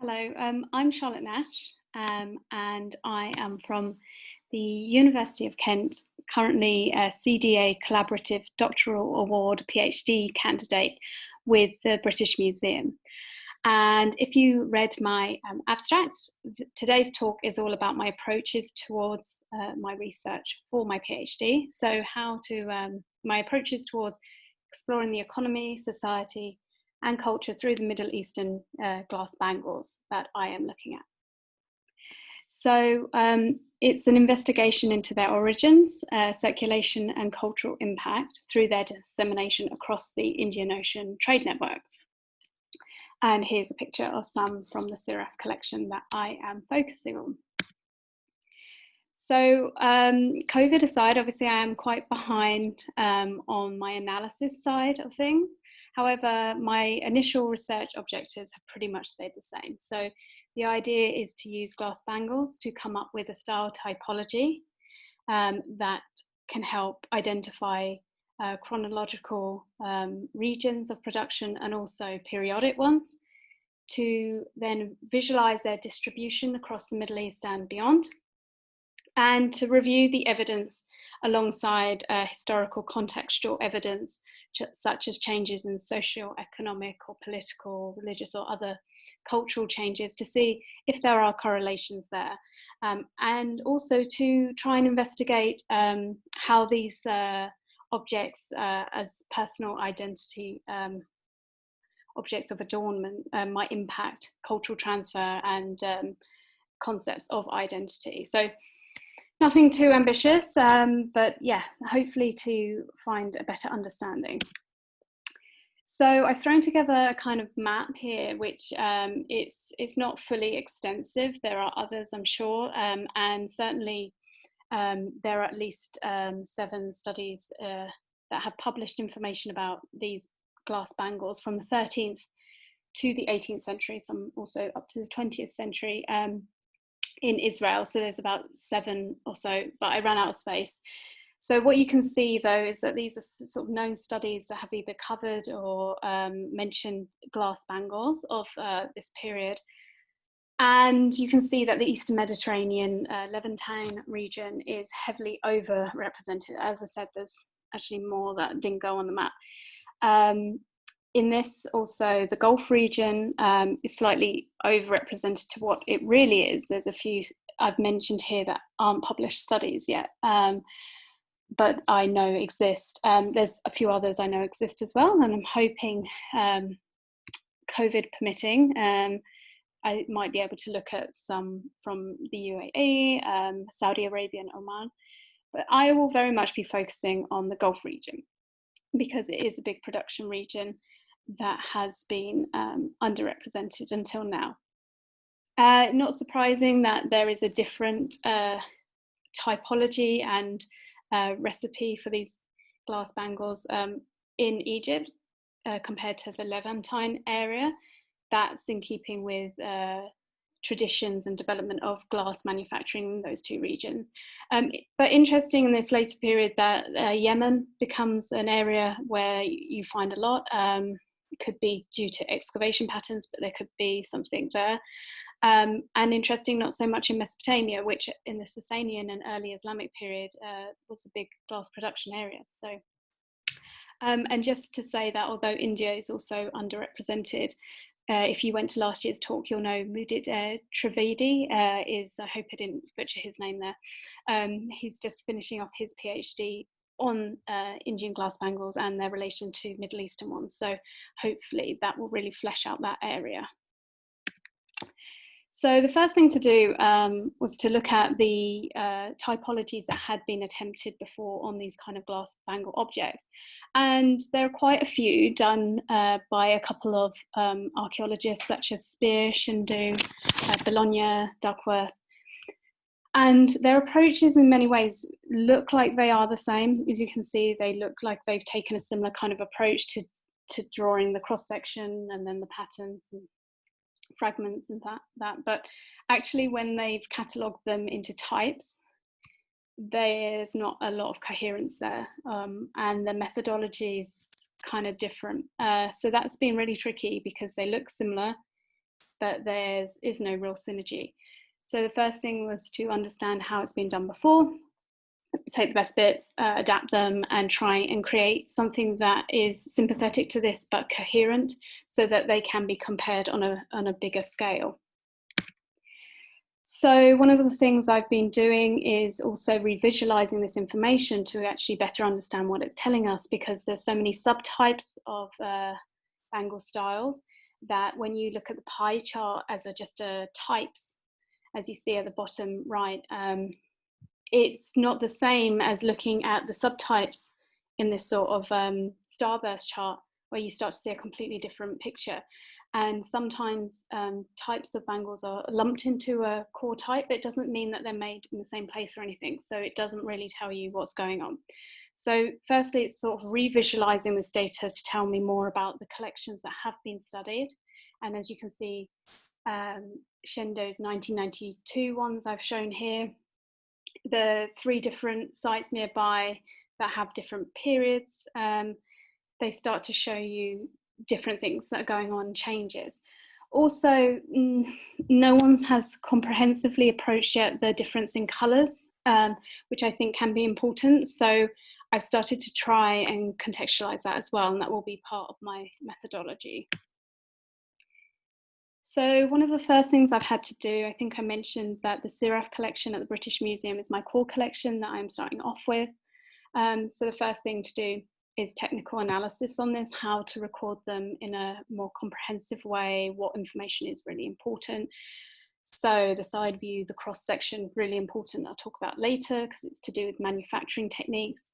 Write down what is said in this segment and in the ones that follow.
Hello, I'm Charlotte Nash, and I am from the University of Kent, currently a CDA Collaborative Doctoral Award PhD candidate with the British Museum. And if you read my abstract, today's talk is all about my approaches towards my research for my PhD. So my approaches towards exploring the economy, society, and culture through the Middle Eastern glass bangles that I am looking at. So it's an investigation into their origins, circulation, and cultural impact through their dissemination across the Indian Ocean trade network. And here's a picture of some from the Siraf collection that I am focusing on. So COVID aside, obviously I am quite behind on my analysis side of things. However, my initial research objectives have pretty much stayed the same. So the idea is to use glass bangles to come up with a style typology that can help identify chronological regions of production and also periodic ones, to then visualize their distribution across the Middle East and beyond, and to review the evidence alongside historical contextual evidence, such as changes in socio-economic or political, religious or other cultural changes, to see if there are correlations there. And also to try and investigate how these objects as personal identity objects of adornment might impact cultural transfer and concepts of identity. So nothing too ambitious, but yeah, hopefully to find a better understanding. So I've thrown together a kind of map here, which it's not fully extensive. There are others, I'm sure, and certainly there are at least 7 studies that have published information about these glass bangles from the 13th to the 18th century, some also up to the 20th century. In Israel, so there's about 7 or so, but I ran out of space. So what you can see though is that these are sort of known studies that have either covered or mentioned glass bangles of this period. And you can see that the Eastern Mediterranean Levantine region is heavily overrepresented. As I said, there's actually more that didn't go on the map. In this also, the Gulf region is slightly overrepresented to what it really is. There's a few I've mentioned here that aren't published studies yet, but I know exist. There's a few others I know exist as well, and I'm hoping, COVID permitting, I might be able to look at some from the UAE, Saudi Arabia and Oman, but I will very much be focusing on the Gulf region because it is a big production region that has been underrepresented until now. Not surprising that there is a different typology and recipe for these glass bangles in Egypt compared to the Levantine area. That's in keeping with traditions and development of glass manufacturing in those 2 regions. But interesting in this later period that Yemen becomes an area where you find a lot. It could be due to excavation patterns, but there could be something there. And interesting, not so much in Mesopotamia, which in the Sasanian and early Islamic period was a big glass production area. So, and just to say that although India is also underrepresented, if you went to last year's talk, you'll know Mudit Trivedi is, I hope I didn't butcher his name there. He's just finishing off his PhD on Indian glass bangles and their relation to Middle Eastern ones. So hopefully that will really flesh out that area. So the first thing to do was to look at the typologies that had been attempted before on these kind of glass bangle objects. And there are quite a few done by a couple of archaeologists such as Spear, Shindu, Bologna, Duckworth. And their approaches in many ways look like they are the same. As you can see, they look like they've taken a similar kind of approach to drawing the cross-section and then the patterns and fragments and that. But actually when they've catalogued them into types, there's not a lot of coherence there, and the methodology is kind of different. So that's been really tricky because they look similar, but there is no real synergy. So the first thing was to understand how it's been done before, take the best bits, adapt them, and try and create something that is sympathetic to this but coherent, so that they can be compared on a bigger scale. So one of the things I've been doing is also revisualizing this information to actually better understand what it's telling us, because there's so many subtypes of bangle styles that when you look at the pie chart as just a types, as you see at the bottom right, it's not the same as looking at the subtypes in this sort of starburst chart, where you start to see a completely different picture. And sometimes types of bangles are lumped into a core type, but it doesn't mean that they're made in the same place or anything. So it doesn't really tell you what's going on. So firstly, it's sort of revisualizing this data to tell me more about the collections that have been studied. And as you can see, Shendo's 1992 ones I've shown here, the 3 different sites nearby that have different periods, they start to show you different things that are going on, changes. Also, no one has comprehensively approached yet the difference in colours, which I think can be important. So I've started to try and contextualise that as well, and that will be part of my methodology. So one of the first things I've had to do, I think I mentioned that the Siraf collection at the British Museum is my core collection that I'm starting off with. So the first thing to do is technical analysis on this, how to record them in a more comprehensive way, what information is really important. So the side view, the cross section, really important, I'll talk about later because it's to do with manufacturing techniques.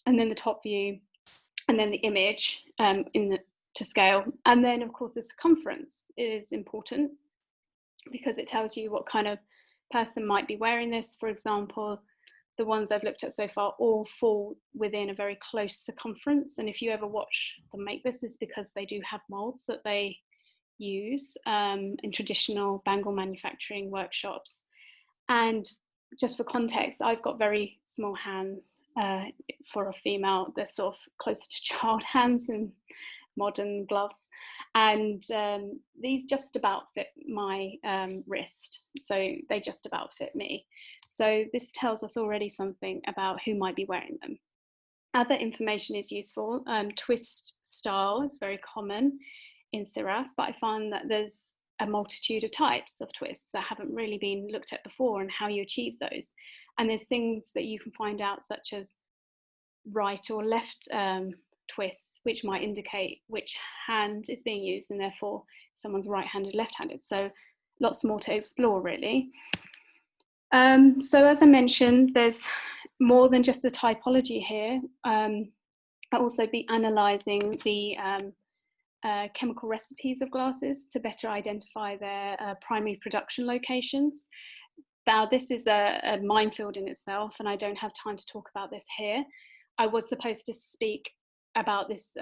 And then the top view, and then the image to scale. And then of course the circumference is important because it tells you what kind of person might be wearing this. For example, the ones I've looked at so far all fall within a very close circumference. And if you ever watch them make this, is because they do have molds that they use in traditional bangle manufacturing workshops. And just for context, I've got very small hands for a female. They're sort of closer to child hands in modern gloves. And these just about fit my wrist. So they just about fit me. So this tells us already something about who might be wearing them. Other information is useful. Twist style is very common in Siraf, but I find that there's a multitude of types of twists that haven't really been looked at before, and how you achieve those. And there's things that you can find out, such as right or left twists, which might indicate which hand is being used, and therefore someone's right-handed, left-handed. So lots more to explore, really. So as I mentioned, there's more than just the typology here. I'll also be analysing the chemical recipes of glasses to better identify their primary production locations. Now, this is a minefield in itself, and I don't have time to talk about this here. I was supposed to speak about this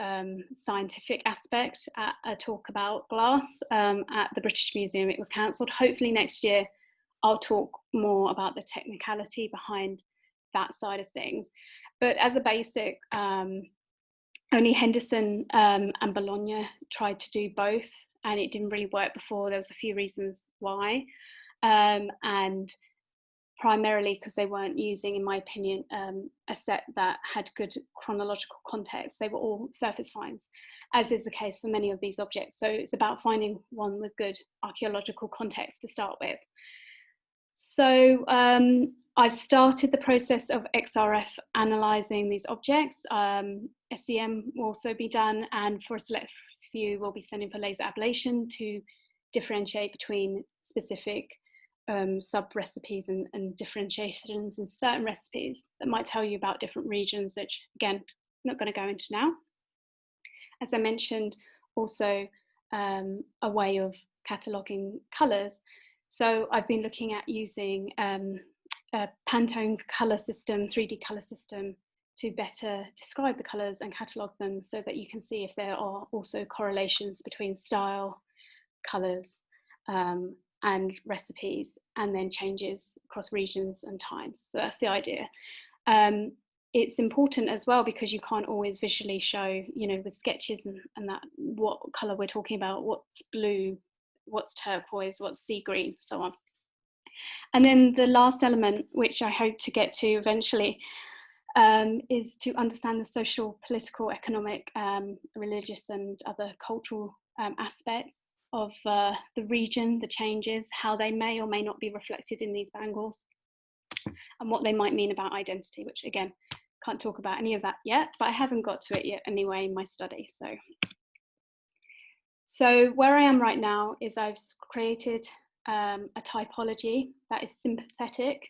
scientific aspect at a talk about glass at the British Museum. It was cancelled. Hopefully next year I'll talk more about the technicality behind that side of things. But as a basic, only Henderson and Bologna tried to do both, and it didn't really work before. There was a few reasons why, and primarily because they weren't using, in my opinion, a set that had good chronological context. They were all surface finds, as is the case for many of these objects. So it's about finding one with good archaeological context to start with. So I've started the process of XRF analysing these objects. SEM will also be done, and for a select few we'll be sending for laser ablation to differentiate between specific sub-recipes and differentiations in certain recipes that might tell you about different regions, which again, I'm not going to go into now. As I mentioned, also a way of cataloguing colours. So I've been looking at using a Pantone colour system, 3D colour system, to better describe the colours and catalogue them, so that you can see if there are also correlations between style, colours, and recipes, and then changes across regions and times. So that's the idea. It's important as well because you can't always visually show, you know, with sketches and that, what colour we're talking about, what's blue what's turquoise, what's sea green, so on. And then the last element, which I hope to get to eventually, is to understand the social, political, economic, religious and other cultural aspects of the region, the changes, how they may or may not be reflected in these bangles, and what they might mean about identity, which again, can't talk about any of that yet, but I haven't got to it yet anyway in my study. So where I am right now is I've created a typology that is sympathetic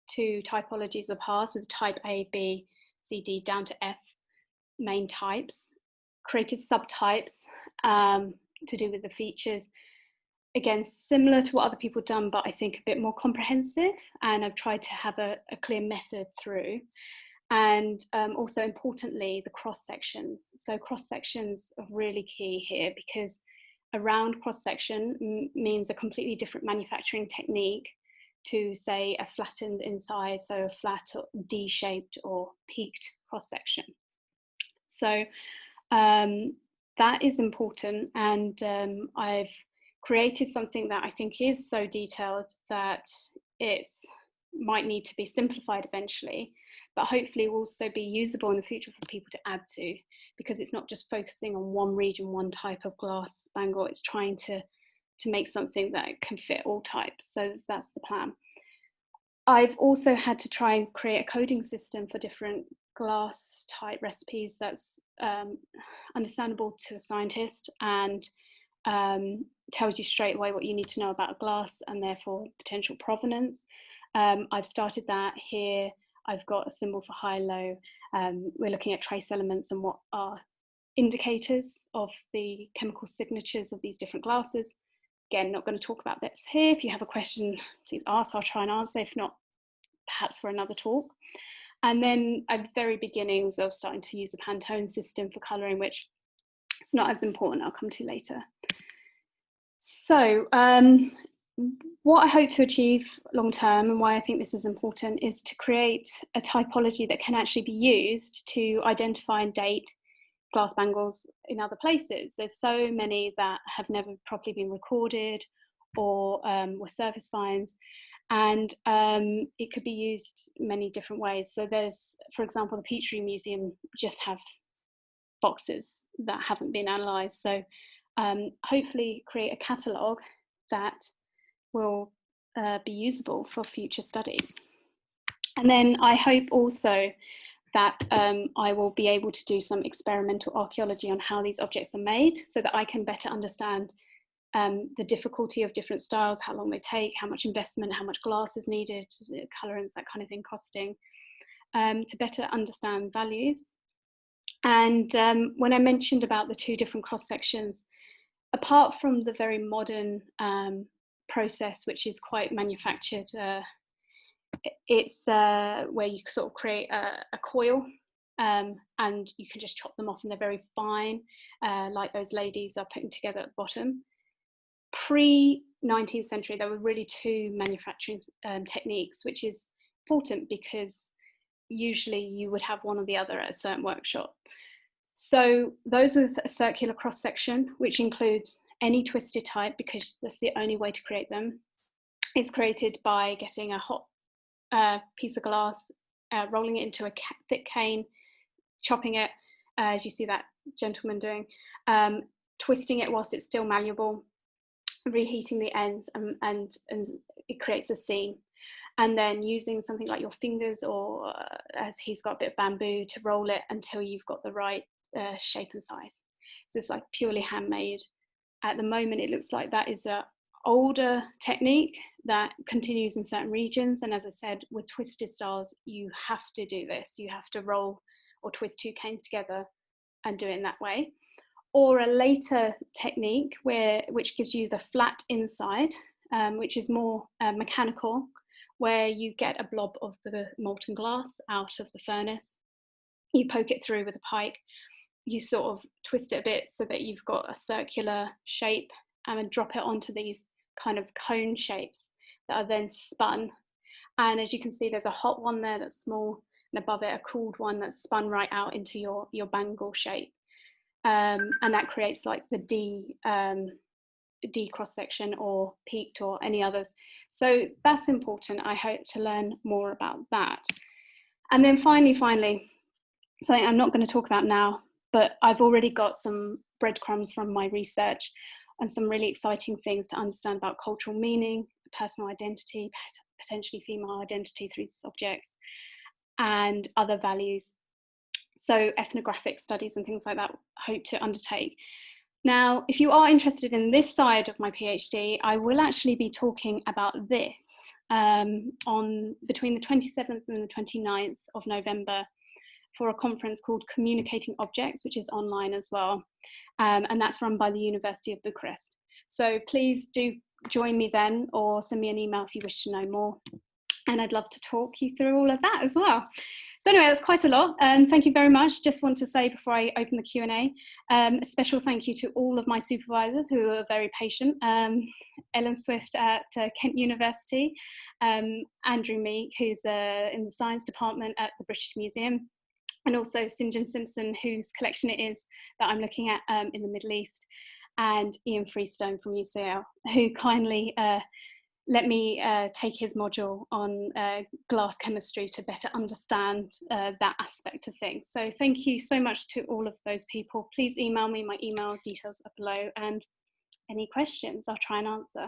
to typologies of the past with type A, B, C, D down to F main types, created subtypes to do with the features. Again, similar to what other people have done, but I think a bit more comprehensive. And I've tried to have a clear method through. And also importantly, the cross sections. So cross sections are really key here, because around cross section means a completely different manufacturing technique to say a flattened inside, so a flat or D-shaped or peaked cross section. So that is important, and I've created something that I think is so detailed that it might need to be simplified eventually, but hopefully will also be usable in the future for people to add to, because it's not just focusing on one region, one type of glass bangle, it's trying to make something that can fit all types. So that's the plan. I've also had to try and create a coding system for different glass type recipes that's understandable to a scientist and tells you straight away what you need to know about glass and therefore potential provenance. I've started that here. I've got a symbol for high-low. We're looking at trace elements and what are indicators of the chemical signatures of these different glasses. Again, not going to talk about this here. If you have a question, please ask. I'll try and answer. If not, perhaps for another talk. And then at the very beginnings of starting to use a Pantone system for colouring, which is not as important, I'll come to later. So what I hope to achieve long term, and why I think this is important, is to create a typology that can actually be used to identify and date glass bangles in other places. There's so many that have never properly been recorded or were surface finds, and it could be used many different ways. So there's, for example, the Petrie Museum just have boxes that haven't been analysed. So hopefully create a catalogue that will be usable for future studies. And then I hope also that I will be able to do some experimental archaeology on how these objects are made, so that I can better understand the difficulty of different styles, how long they take, how much investment, how much glass is needed, colorants, that kind of thing, costing, to better understand values. And when I mentioned about the two different cross sections, apart from the very modern process, which is quite manufactured, it's where you sort of create a coil and you can just chop them off and they're very fine, like those ladies are putting together at the bottom. Pre-19th century, there were really two manufacturing techniques, which is important because usually you would have one or the other at a certain workshop. So those with a circular cross section, which includes any twisted type, because that's the only way to create them, is created by getting a hot piece of glass, rolling it into a thick cane, chopping it, as you see that gentleman doing, twisting it whilst it's still malleable, reheating the ends, and it creates a seam. And then using something like your fingers, or as he's got a bit of bamboo, to roll it until you've got the right shape and size. So it's like purely handmade. At the moment, it looks like that is a older technique that continues in certain regions. And as I said, with twisted styles, you have to do this. You have to roll or twist two canes together and do it in that way. Or a later technique which gives you the flat inside, which is more mechanical, where you get a blob of the molten glass out of the furnace. You poke it through with a pike. You sort of twist it a bit so that you've got a circular shape, and then drop it onto these kind of cone shapes that are then spun. And as you can see, there's a hot one there that's small, and above it a cooled one that's spun right out into your bangle shape. And that creates like the D cross section or peaked or any others. So that's important. I hope to learn more about that. And then finally, something I'm not going to talk about now, but I've already got some breadcrumbs from my research and some really exciting things to understand about cultural meaning, personal identity, potentially female identity through subjects, and other values. So ethnographic studies and things like that I hope to undertake. Now, if you are interested in this side of my PhD, I will actually be talking about this on between the 27th and the 29th of November for a conference called Communicating Objects, which is online as well. And that's run by the University of Bucharest. So please do join me then, or send me an email if you wish to know more. And I'd love to talk you through all of that as well. So anyway, that's quite a lot. Thank you very much. Just want to say before I open the Q&A, a special thank you to all of my supervisors who are very patient. Ellen Swift at Kent University, Andrew Meek, who's in the science department at the British Museum, and also St John Simpson, whose collection it is that I'm looking at in the Middle East, and Ian Freestone from UCL, who kindly let me take his module on glass chemistry to better understand that aspect of things. So thank you so much to all of those people. Please email me, my email details are below, and any questions I'll try and answer.